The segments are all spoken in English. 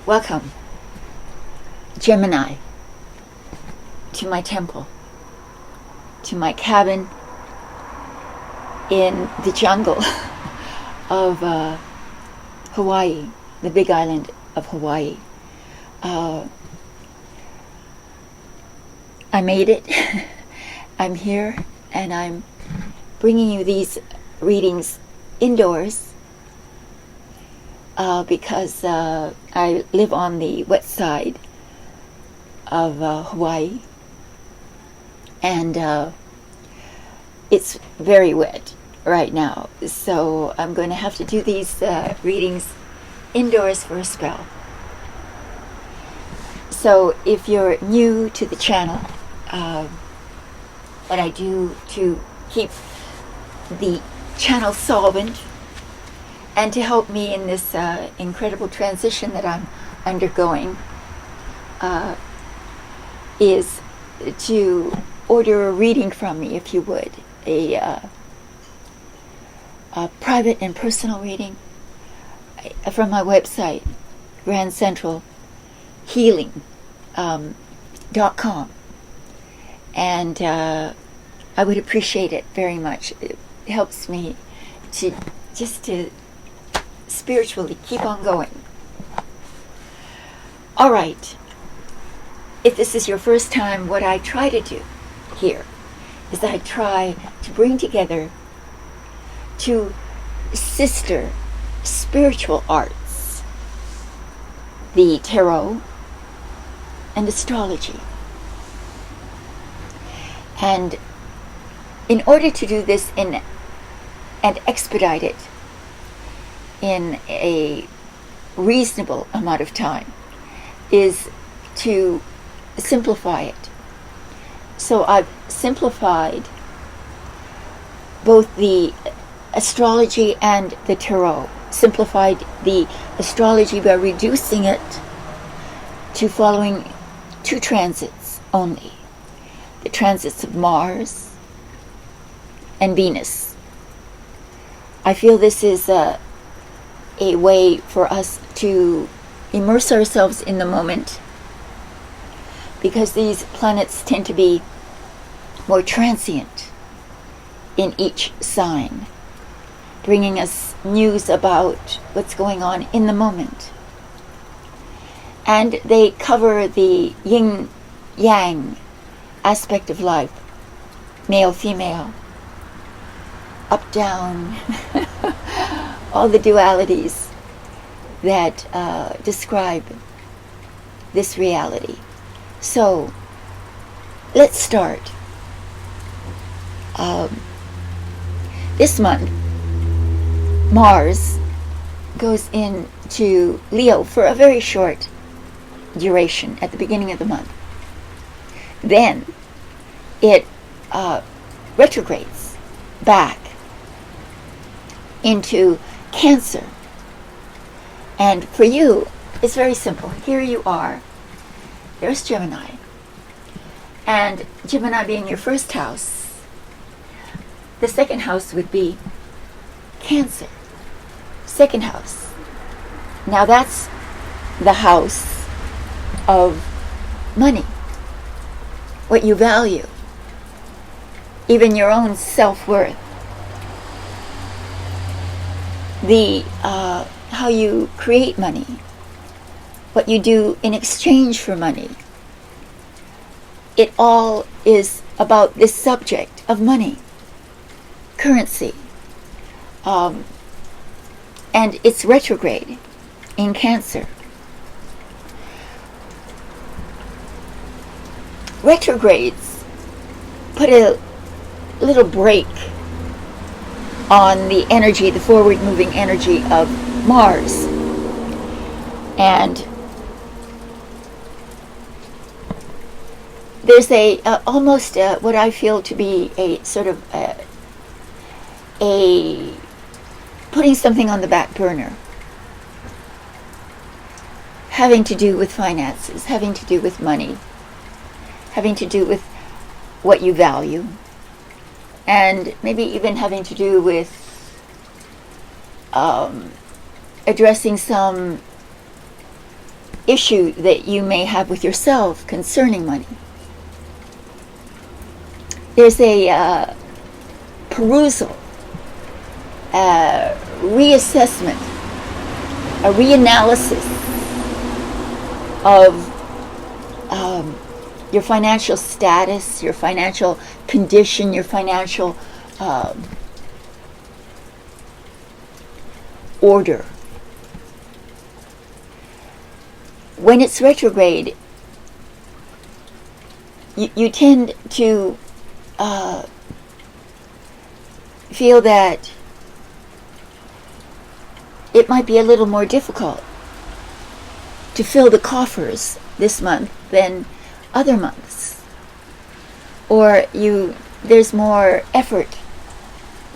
Welcome, Gemini, to my temple, to my cabin in the jungle of Hawaii, the big island of Hawaii. I made it. I'm here, and I'm bringing you these readings indoors because I live on the west side of Hawaii, and it's very wet right now, so I'm going to have to do these readings indoors for a spell. So if you're new to the channel, what I do to keep the channel solvent and to help me in this incredible transition that I'm undergoing is to order a reading from me, if you would, a private and personal reading from my website, grandcentralhealing.com. And I would appreciate it very much. It helps me to spiritually keep on going. All right. If this is your first time, what I try to do here is I try to bring together two sister spiritual arts, the tarot and astrology. And in order to do this and expedite it in a reasonable amount of time is to simplify it. So I've simplified both the astrology and the tarot. Simplified the astrology by reducing it to following two transits only. The transits of Mars and Venus. I feel this is a way for us to immerse ourselves in the moment, because these planets tend to be more transient in each sign, bringing us news about what's going on in the moment. And they cover the yin-yang aspect of life, male, female, up, down, all the dualities that describe this reality. So, let's start. This month, Mars goes into Leo for a very short duration at the beginning of the month. Then it retrogrades back into Cancer. And for you, it's very simple. Here you are. There's Gemini. And Gemini being your first house, the second house would be Cancer. Second house. Now that's the house of money. What you value. Even your own self-worth. The how you create money. What you do in exchange for money. It all is about this subject of money. Currency. And it's retrograde in Cancer. Retrogrades put a little break on the energy, the forward moving energy of Mars. And there's almost what I feel to be a sort of a putting something on the back burner, having to do with finances, having to do with money, having to do with what you value, and maybe even having to do with addressing some issue that you may have with yourself concerning money. There's a perusal, a reassessment, a reanalysis of your financial status, your financial condition, your financial order. When it's retrograde, you tend to feel that it might be a little more difficult to fill the coffers this month than other months, or there's more effort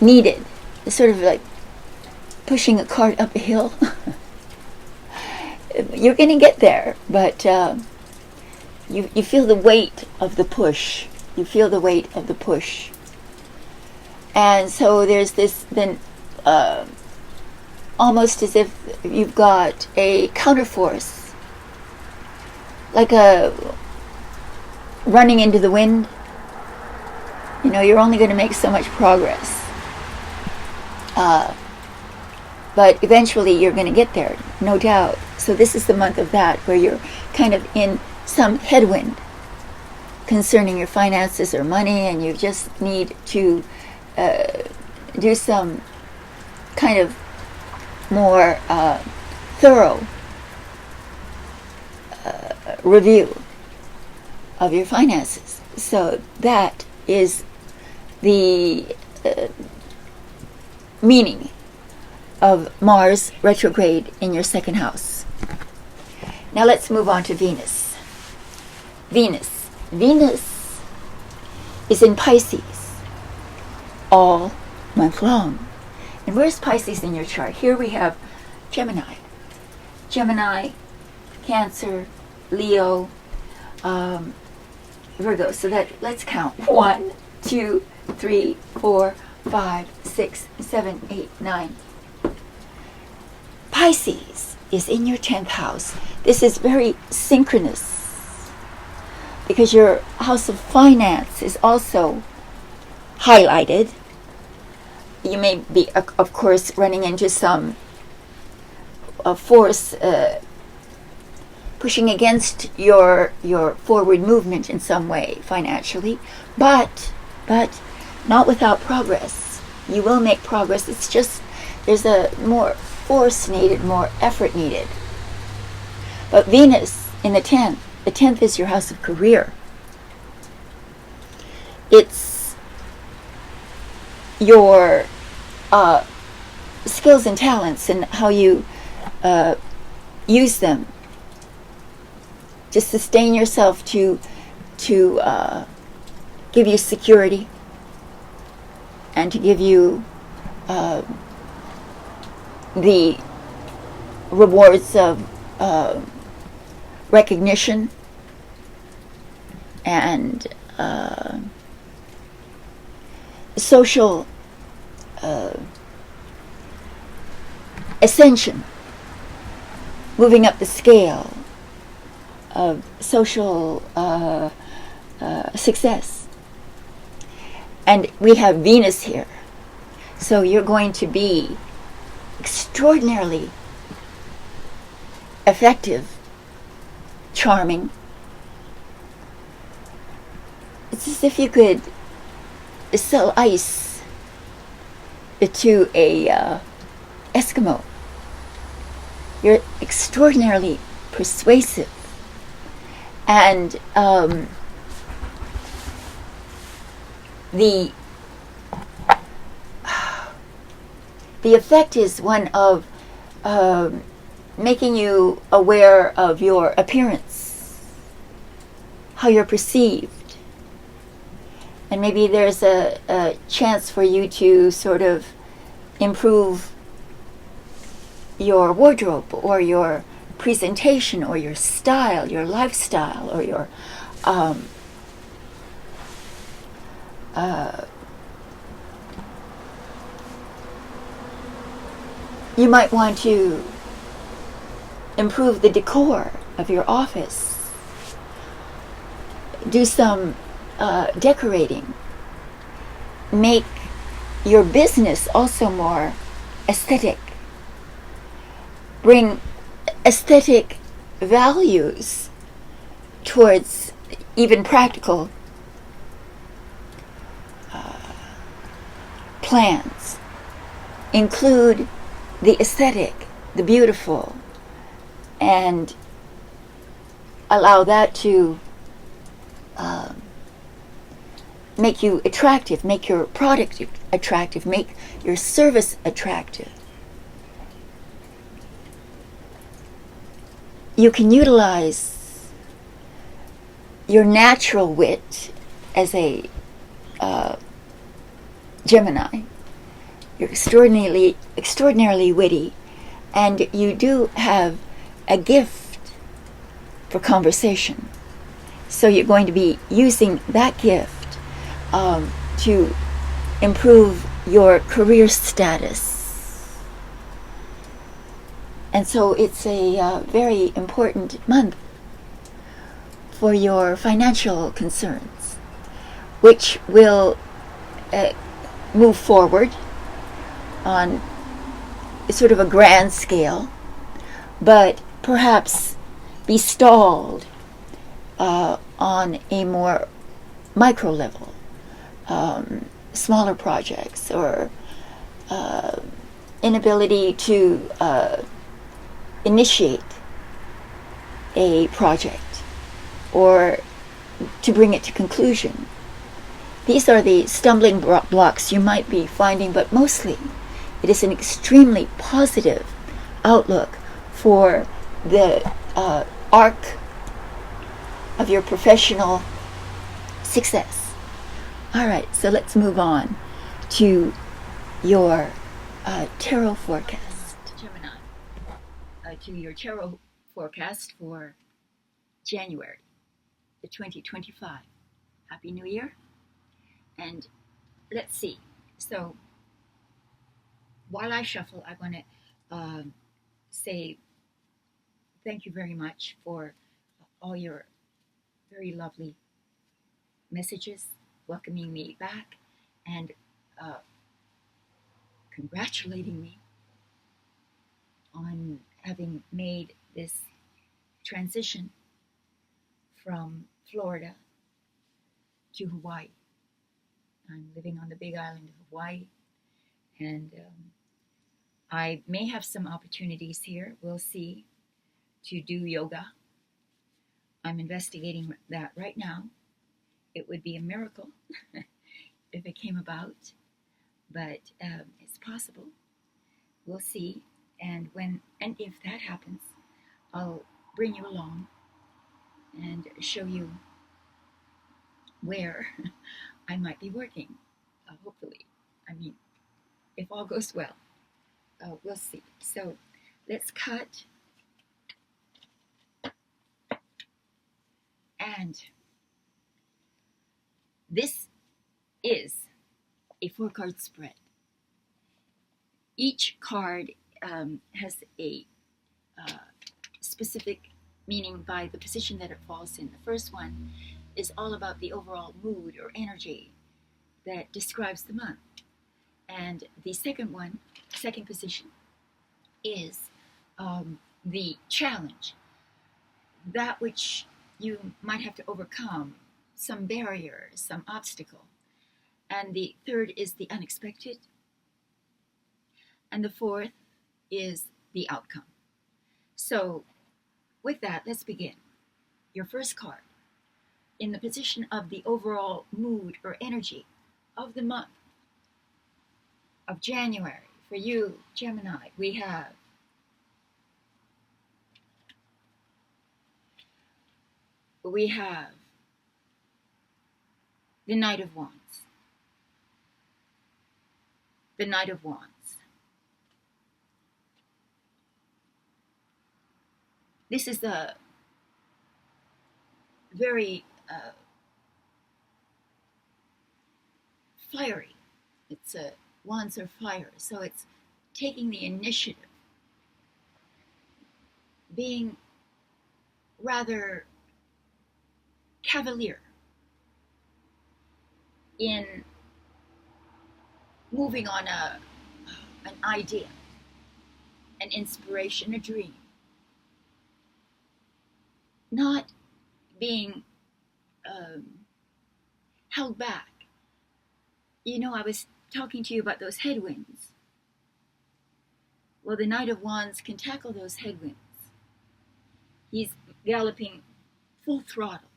needed. It's sort of like pushing a cart up a hill. You're going to get there, but you feel the weight of the push. You feel the weight of the push. And so there's this then almost as if you've got a counterforce, like a running into the wind. You know, you're only going to make so much progress. But eventually you're going to get there, no doubt. So this is the month of that, where you're kind of in some headwind concerning your finances or money, and you just need to do some kind of more thorough review of your finances. So that is the meaning of Mars retrograde in your second house. Now let's move on to Venus. Venus is in Pisces all month long. And where's Pisces in your chart? Here we have Gemini, Cancer, Leo, Virgo. So let's count. 1, 2, 3, 4, 5, 6, 7, 8, 9. Pisces is in your 10th house. This is very synchronous because your house of finance is also highlighted. You may be, of course, running into some force pushing against your forward movement in some way financially, but not without progress. You will make progress. It's just there's a more force needed, more effort needed. But Venus in the 10th is your house of career. It's your skills and talents and how you use them to sustain yourself, to give you security and to give you the rewards of recognition and social ascension, moving up the scale of social success. And we have Venus here. So you're going to be extraordinarily effective, charming. It's as if you could sell ice to a Eskimo. You're extraordinarily persuasive, and the effect is one of making you aware of your appearance, how you're perceived, and maybe there's a chance for you to sort of improve your wardrobe or your presentation or your style, your lifestyle, or your you might want to improve the decor of your office. Do some decorating. Make your business also more aesthetic. Bring aesthetic values towards even practical plans. Include the aesthetic, the beautiful, and allow that to make you attractive, make your product attractive, make your service attractive. You can utilize your natural wit as a Gemini. You're extraordinarily witty, and you do have a gift for conversation. So you're going to be using that gift to improve your career status. And so it's a very important month for your financial concerns, which will move forward on sort of a grand scale, but perhaps be stalled on a more micro level, smaller projects, or inability to initiate a project or to bring it to conclusion. These are the stumbling blocks you might be finding, but mostly it is an extremely positive outlook for the arc of your professional success. All right, so let's move on to your tarot forecast. Gemini, to your tarot forecast for January the 2025. Happy New Year. And let's see. So while I shuffle, I want to say thank you very much for all your very lovely messages, welcoming me back, and congratulating me on having made this transition from Florida to Hawaii. I'm living on the big island of Hawaii, and I may have some opportunities here, we'll see, to do yoga. I'm investigating that right now. It would be a miracle if it came about, but it's possible. We'll see, and when and if that happens, I'll bring you along and show you where I might be working, hopefully. I mean, if all goes well, we'll see. So let's cut. And this is a 4-card spread. Each card has a specific meaning by the position that it falls in. The first one is all about the overall mood or energy that describes the month. And the second position, is the challenge, that which you might have to overcome, some barrier, some obstacle. And the third is the unexpected. And the fourth is the outcome. So with that, let's begin. Your first card, in the position of the overall mood or energy of the month of January, for you, Gemini, we have the Knight of Wands. The Knight of Wands. This is a very fiery. It's wands are fire, so it's taking the initiative, being rather cavalier in moving on an idea, an inspiration, a dream, not being held back. You know, I was talking to you about those headwinds. Well, the Knight of Wands can tackle those headwinds. He's galloping full throttle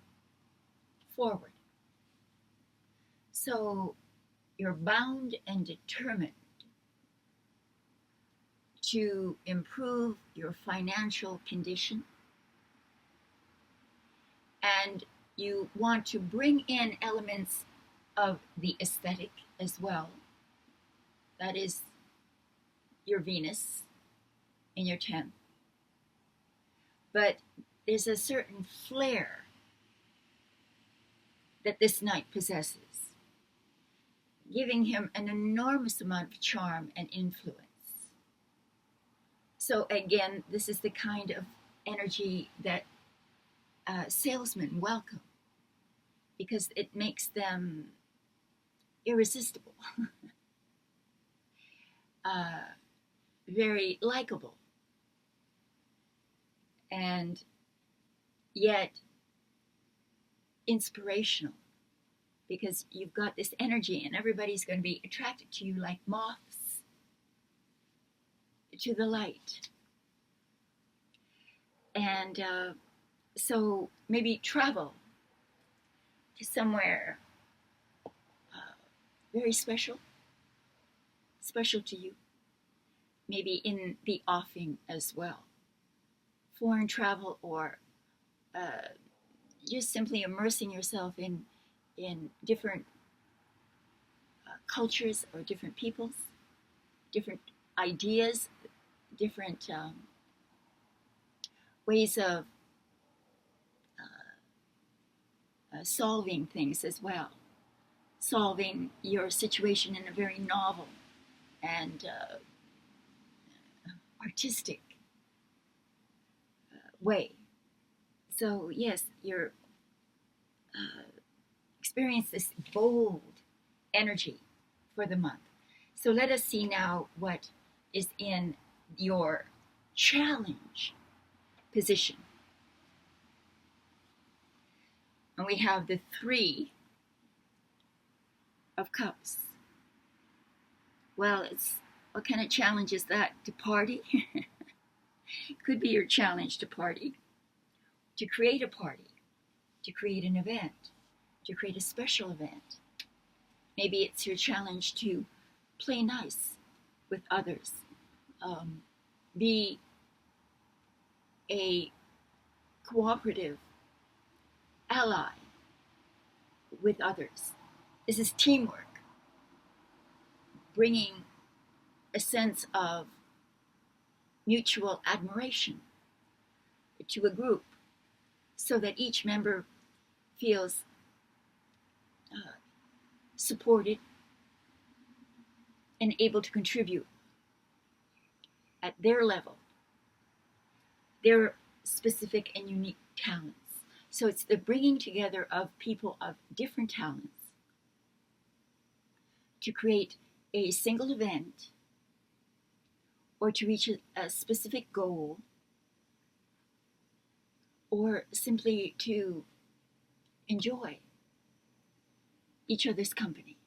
forward. So you're bound and determined to improve your financial condition, and you want to bring in elements of the aesthetic as well. That is your Venus in your 10th. But there's a certain flair that this knight possesses, giving him an enormous amount of charm and influence. So again, this is the kind of energy that salesmen welcome, because it makes them irresistible, very likable, and yet inspirational, because you've got this energy and everybody's going to be attracted to you like moths to the light. And so maybe travel to somewhere very special to you, maybe in the offing as well. Foreign travel, or just simply immersing yourself in different cultures or different peoples, different ideas, different ways of solving things as well. Solving your situation in a very novel and artistic way. So yes, you're experience this bold energy for the month. So let us see now what is in your challenge position. And we have the 3 of Cups. Well, what kind of challenge is that? To party? Could be your challenge to party, to create a party, to create an event, to create a special event. Maybe it's your challenge to play nice with others, be a cooperative ally with others. This is teamwork, bringing a sense of mutual admiration to a group, so that each member feels supported and able to contribute at their level, their specific and unique talents. So it's the bringing together of people of different talents to create a single event, or to reach a specific goal, or simply to enjoy each other's company.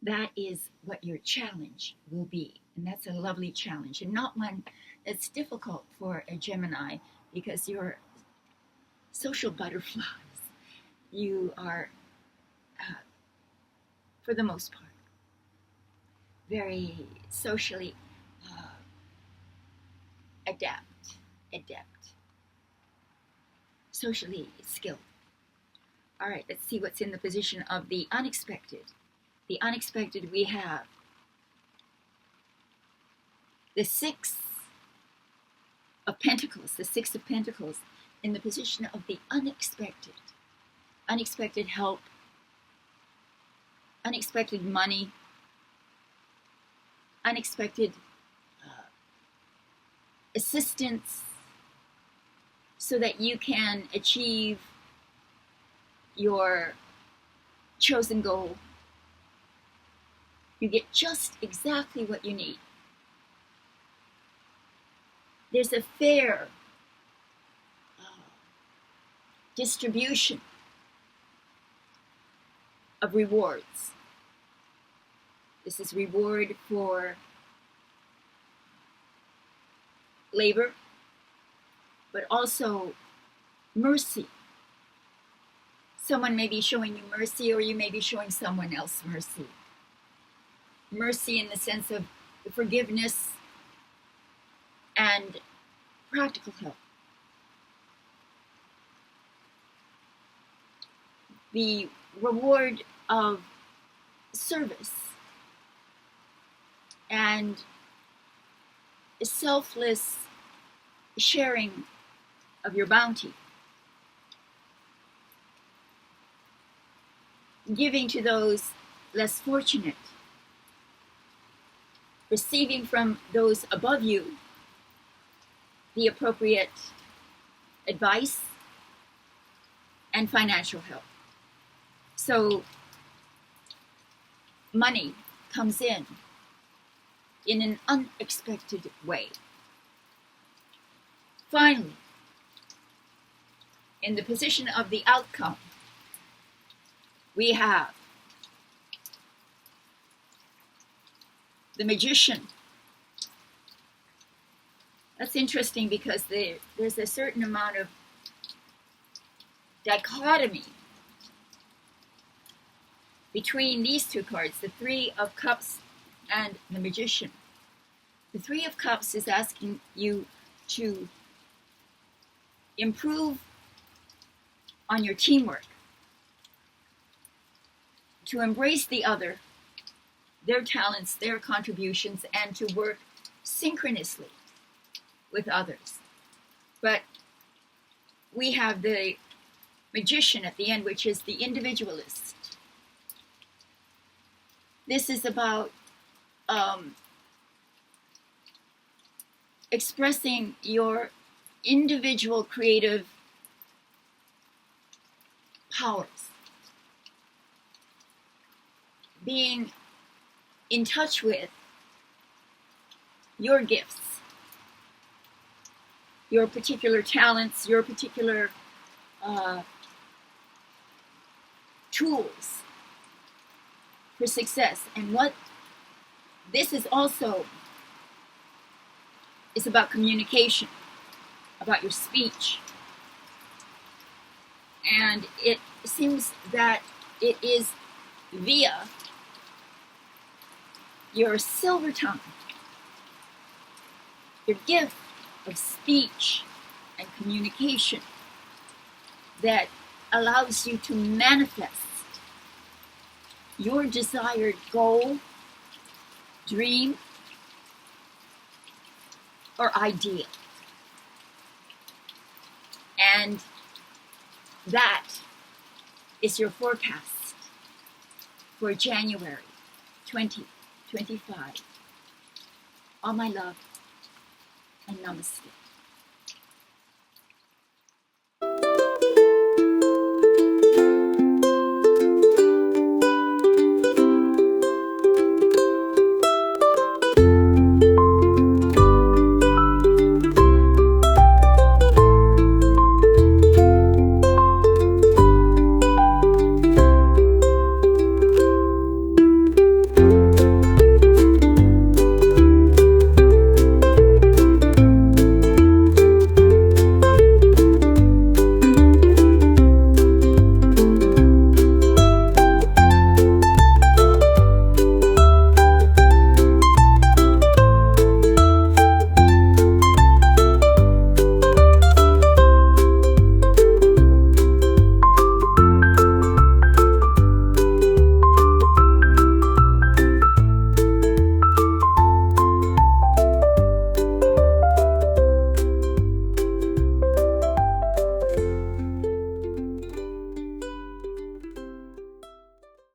That is what your challenge will be. And that's a lovely challenge, and not one that's difficult for a Gemini, because you're social butterflies. You are, for the most part, very socially adept, socially skilled. All right, let's see what's in the position of the unexpected. The unexpected, we have the 6 of Pentacles, the 6 of Pentacles in the position of the unexpected. Unexpected help, unexpected money, unexpected assistance, so that you can achieve your chosen goal. You get just exactly what you need. There's a fair distribution of rewards. This is reward for labor, but also mercy. Someone may be showing you mercy, or you may be showing someone else mercy. Mercy in the sense of forgiveness and practical help. The reward of service and selfless sharing of your bounty. Giving to those less fortunate. Receiving from those above you the appropriate advice and financial help. So money comes in an unexpected way. Finally, in the position of the outcome, we have the Magician. That's interesting because there's a certain amount of dichotomy between these two cards, the Three of Cups and the Magician. The Three of Cups is asking you to improve on your teamwork, to embrace the other, their talents, their contributions, and to work synchronously with others. But we have the Magician at the end, which is the individualist. This is about expressing your individual creative powers, being in touch with your gifts, your particular talents, your particular tools for success. And what this is also is about communication, about your speech. And it seems that it is via your silver tongue, your gift of speech and communication, that allows you to manifest your desired goal, dream, or ideal. And that is your forecast for January 2025. All my love, and namaste.